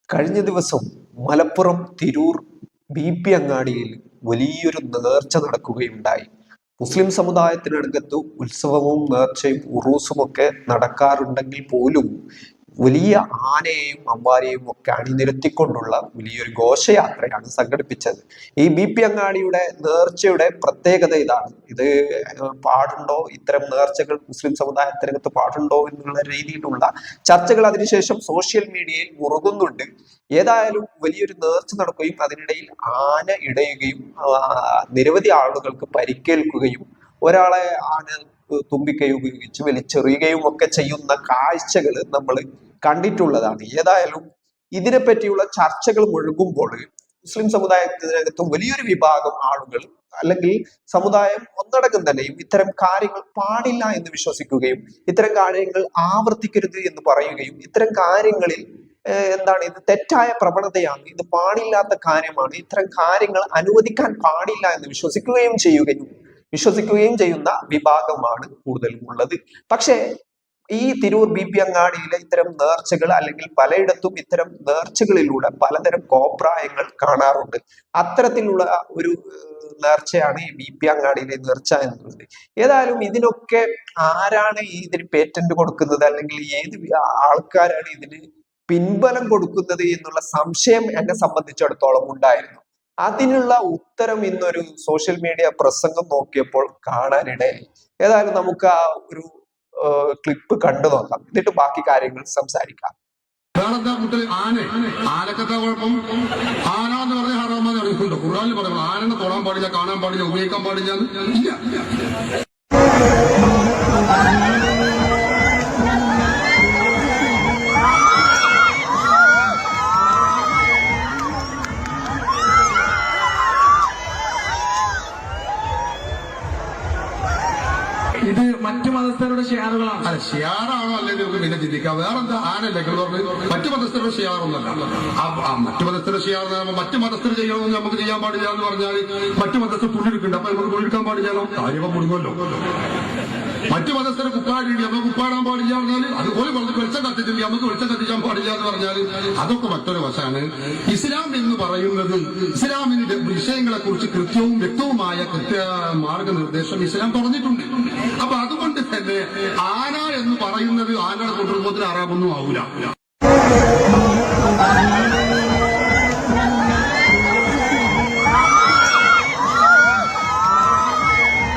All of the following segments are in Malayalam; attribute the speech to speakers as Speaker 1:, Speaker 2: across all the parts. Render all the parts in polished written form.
Speaker 1: കഴിഞ്ഞ ദിവസം മലപ്പുറം തിരൂർ BP അങ്ങാടിയിൽ വലിയൊരു നേർച്ച നടക്കുകയുണ്ടായി. മുസ്ലിം സമുദായത്തിനടുത്ത് ഉത്സവവും നേർച്ചയും ഉറൂസും ഒക്കെ നടക്കാറുണ്ടെങ്കിൽ പോലും വലിയ ആനയെയും അമ്പാരിയെയും ഒക്കെ അണിനിരത്തിക്കൊണ്ടുള്ള വലിയൊരു ഘോഷയാത്രയാണ് സംഘടിപ്പിച്ചത്. ഈ BP അങ്ങാടിയുടെ നേർച്ചയുടെ പ്രത്യേകത ഇതാണ്. ഇത് പാടുണ്ടോ, ഇത്തരം നേർച്ചകൾ മുസ്ലിം സമുദായത്തിനകത്ത് പാടുണ്ടോ എന്നുള്ള രീതിയിലുള്ള ചർച്ചകൾ അതിനുശേഷം സോഷ്യൽ മീഡിയയിൽ മുറുകുന്നുണ്ട്. ഏതായാലും വലിയൊരു നേർച്ച നടക്കുകയും അതിനിടയിൽ ആന ഇടയുകയും നിരവധി ആളുകൾക്ക് പരിക്കേൽക്കുകയും ഒരാളെ ആന തുമ്പിക്കൈ ഉപയോഗിച്ച് വലിച്ചെറിയുകയും ഒക്കെ ചെയ്യുന്ന കാഴ്ചകൾ നമ്മൾ കണ്ടിട്ടുള്ളതാണ്. ഏതായാലും ഇതിനെ പറ്റിയുള്ള ചർച്ചകൾ മുഴുകുമ്പോൾ മുസ്ലിം സമുദായത്തിനകത്തും വലിയൊരു വിഭാഗം ആളുകൾ അല്ലെങ്കിൽ സമുദായം ഒന്നടങ്കം തന്നെയും ഇത്തരം കാര്യങ്ങൾ പാടില്ല എന്ന് വിശ്വസിക്കുകയും ഇത്തരം കാര്യങ്ങൾ ആവർത്തിക്കരുത് എന്ന് പറയുകയും ഇത്തരം കാര്യങ്ങളിൽ എന്താണ് ഇത് തെറ്റായ പ്രവണതയാണ്, ഇത് പാടില്ലാത്ത കാര്യമാണ്, ഇത്തരം കാര്യങ്ങൾ അനുവദിക്കാൻ പാടില്ല എന്ന് വിശ്വസിക്കുകയും ചെയ്യുന്ന വിഭാഗമാണ് കൂടുതലും ഉള്ളത്. പക്ഷേ ഈ തിരൂർ BP അങ്ങാടിയിലെ ഇത്തരം നേർച്ചകൾ അല്ലെങ്കിൽ പലയിടത്തും ഇത്തരം നേർച്ചകളിലൂടെ പലതരം കോപ്രായങ്ങൾ കാണാറുണ്ട്. അത്തരത്തിലുള്ള ഒരു നേർച്ചയാണ് ഈ BP അങ്ങാടിയിലെ നേർച്ച എന്നുള്ളത്. ഏതായാലും ഇതിനൊക്കെ ആരാണ് ഇതിന് പേറ്റന്റ് കൊടുക്കുന്നത് അല്ലെങ്കിൽ ഏത് ആൾക്കാരാണ് ഇതിന് പിൻബലം കൊടുക്കുന്നത് എന്നുള്ള സംശയം എന്നെ സംബന്ധിച്ചിടത്തോളം ഉണ്ടായിരുന്നു. അതിനുള്ള ഉത്തരം ഇന്നൊരു സോഷ്യൽ മീഡിയ പ്രസംഗം നോക്കിയപ്പോൾ കാണാനിടയായി. ഏതായാലും നമുക്ക് ആ ഒരു ക്ലിപ്പ് കണ്ടു നോക്കാം, എന്നിട്ട് ബാക്കി കാര്യങ്ങൾ സംസാരിക്കാം.
Speaker 2: ആനക്കത്തെ കുഴപ്പം ആന എന്ന് പറഞ്ഞ ഹറാമെന്ന് അറിയിക്കുന്നുണ്ട്. ഖുർആനിൽ പറയുന്നത് ആനനെ തൊടാൻ പാടില്ല, കാണാൻ പാടില്ല, ഉപയോഗിക്കാൻ പാടില്ല ഇല്ല.
Speaker 3: ഇത് മറ്റു മതസ്ഥരുടെ ഷിയാറുകളാണ്.
Speaker 2: അല്ല, ഷിയാറാണോ അല്ലെങ്കിൽ പിന്നെ ചിന്തിക്കാം. വേറെന്താ ആനല്ലേ മറ്റു മതസ്ഥരുടെ ഷിയാറൊന്നല്ല. മറ്റു മതസ്ഥരുടെ ഷിയാർ മറ്റു മതസ്ഥർ ചെയ്യണമെന്ന് നമുക്ക് ചെയ്യാൻ പാടില്ല എന്ന് പറഞ്ഞാൽ മറ്റു മതസ്ഥർ പുള്ളിയെടുക്കുന്നുണ്ട്. അപ്പൊ നമുക്ക് പുള്ളിയെടുക്കാൻ പാടില്ലല്ലോ, കാര്യമൊക്കെ മുടുങ്ങല്ലോ. മറ്റു മതസ്ഥരെ കുപ്പാടിയുണ്ട്, നമുക്ക് കുപ്പാടാൻ പാടില്ല പറഞ്ഞാൽ അതുപോലെ വെളിച്ചം കത്തിച്ചില്ല, നമുക്ക് വെളിച്ചം കത്തിക്കാൻ പാടില്ല എന്ന് പറഞ്ഞാൽ അതൊക്കെ മറ്റൊരു വശമാണ്. ഇസ്ലാം എന്ന് പറയുന്നത് ഇസ്ലാമിന്റെ വിഷയങ്ങളെ കുറിച്ച് കൃത്യവും വ്യക്തവുമായ മാർഗനിർദ്ദേശം ഇസ്ലാം പറഞ്ഞിട്ടുണ്ട്. അപ്പൊ അതുകൊണ്ട് തന്നെ ആന എന്ന് പറയുന്നത് ആനയുടെ കൊണ്ടുപോകുന്നതിന് ആറാമൊന്നും ആവൂല.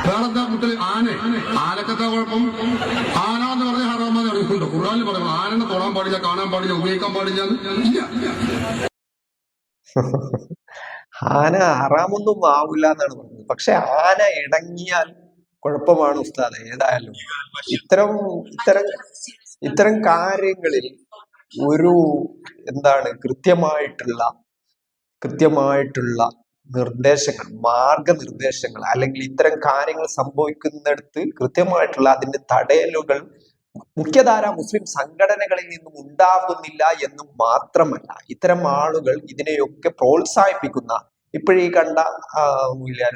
Speaker 2: വേറെന്താ കുട്ടികൾ ആനക്കത്തെ കുഴപ്പം ആന എന്ന് പറഞ്ഞ ഹറാമെന്ന് അറിയിക്കുന്നുണ്ട്. ഖുർആനിൽ പറയുന്നത് ആനനെ തൊടാൻ പാടില്ല, കാണാൻ പാടില്ല, ഉപയോഗിക്കാൻ പാടില്ല ഇല്ല.
Speaker 1: ആന ഹറാമൊന്നും ആവില്ല എന്നാണ് പറഞ്ഞത്. പക്ഷെ ആന ഇടങ്ങിയാൽ കുഴപ്പമാണ് ഉസ്താദ്. ഏതായാലും ഇത്തരം ഇത്തരം ഇത്തരം കാര്യങ്ങളിൽ ഒരു എന്താണ് കൃത്യമായിട്ടുള്ള നിർദ്ദേശങ്ങൾ, മാർഗനിർദ്ദേശങ്ങൾ അല്ലെങ്കിൽ ഇത്തരം കാര്യങ്ങൾ സംഭവിക്കുന്നിടത്ത് കൃത്യമായിട്ടുള്ള അതിന്റെ തടയലുകൾ മുഖ്യധാര മുസ്ലിം സംഘടനകളിൽ നിന്നും ഉണ്ടാകുന്നില്ല എന്ന് മാത്രമല്ല, ഇത്തരം ആളുകൾ ഇതിനെയൊക്കെ പ്രോത്സാഹിപ്പിക്കുന്ന ഇപ്പോഴീ കണ്ട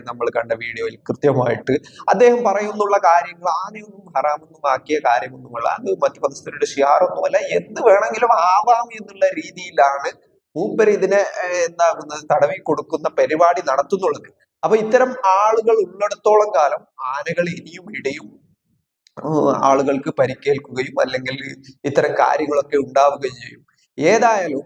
Speaker 1: നമ്മൾ കണ്ട വീഡിയോയിൽ കൃത്യമായിട്ട് അദ്ദേഹം പറയുന്നുള്ള കാര്യങ്ങൾ ആനയൊന്നും ഹറാമൊന്നും ആക്കിയ കാര്യമൊന്നുമല്ല, അത് മറ്റു മതസ്ഥരുടെ ഷിയാറൊന്നുമല്ല, എന്ത് വേണമെങ്കിലും ആവാം എന്നുള്ള രീതിയിലാണ് മൂപ്പര് ഇതിനെ എന്താകുന്നത് തടവി കൊടുക്കുന്ന പരിപാടി നടത്തുന്നുള്ളത്. അപ്പൊ ഇത്തരം ആളുകൾ ഉള്ളിടത്തോളം കാലം ആനകൾ ഇനിയും ഇടയും, ആളുകൾക്ക് പരിക്കേൽക്കുകയും അല്ലെങ്കിൽ ഇത്തരം കാര്യങ്ങളൊക്കെ ഉണ്ടാവുകയും ചെയ്യും. ഏതായാലും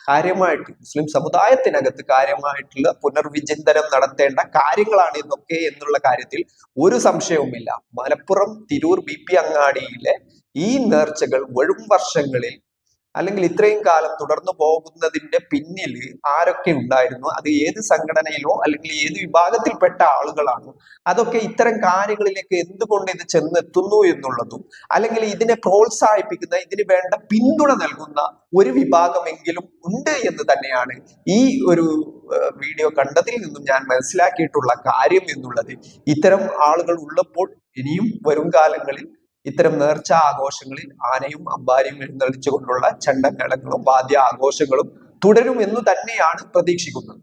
Speaker 1: കാര്യമായിട്ട് മുസ്ലിം സമുദായത്തിനകത്ത് കാര്യമായിട്ടുള്ള പുനർവിചിന്തനം നടത്തേണ്ട കാര്യങ്ങളാണ് ഇതൊക്കെ എന്നുള്ള കാര്യത്തിൽ ഒരു സംശയവുമില്ല. മലപ്പുറം തിരൂർ BP അങ്ങാടിയിലെ ഈ നേർച്ചകൾ വരും വർഷങ്ങളിൽ അല്ലെങ്കിൽ ഇത്രയും കാലം തുടർന്നു പോകുന്നതിന്റെ പിന്നിൽ ആരൊക്കെ ഉണ്ടായിരുന്നു, അത് ഏത് സംഘടനയിലോ അല്ലെങ്കിൽ ഏത് വിഭാഗത്തിൽപ്പെട്ട ആളുകളാണോ, അതൊക്കെ ഇത്തരം കാര്യങ്ങളിലേക്ക് എന്തുകൊണ്ട് ഇത് ചെന്നെത്തുന്നു എന്നുള്ളതും അല്ലെങ്കിൽ ഇതിനെ പ്രോത്സാഹിപ്പിക്കുന്ന, ഇതിന് വേണ്ട പിന്തുണ നൽകുന്ന ഒരു വിഭാഗമെങ്കിലും ഉണ്ട് എന്ന് തന്നെയാണ് ഈ ഒരു വീഡിയോ കണ്ടതിൽ നിന്നും ഞാൻ മനസ്സിലാക്കിയിട്ടുള്ള കാര്യം എന്നുള്ളത്. ഇത്തരം ആളുകൾ ഉള്ളപ്പോൾ ഇനിയും വരും കാലങ്ങളിൽ ഇത്തരം നേർച്ച ആഘോഷങ്ങളിൽ ആനയും അമ്പാരിയും എഴുന്നള്ളിച്ചുകൊണ്ടുള്ള ചെണ്ടമേളങ്ങളും വാദ്യ ആഘോഷങ്ങളും തുടരും എന്ന് തന്നെയാണ് പ്രതീക്ഷിക്കുന്നത്.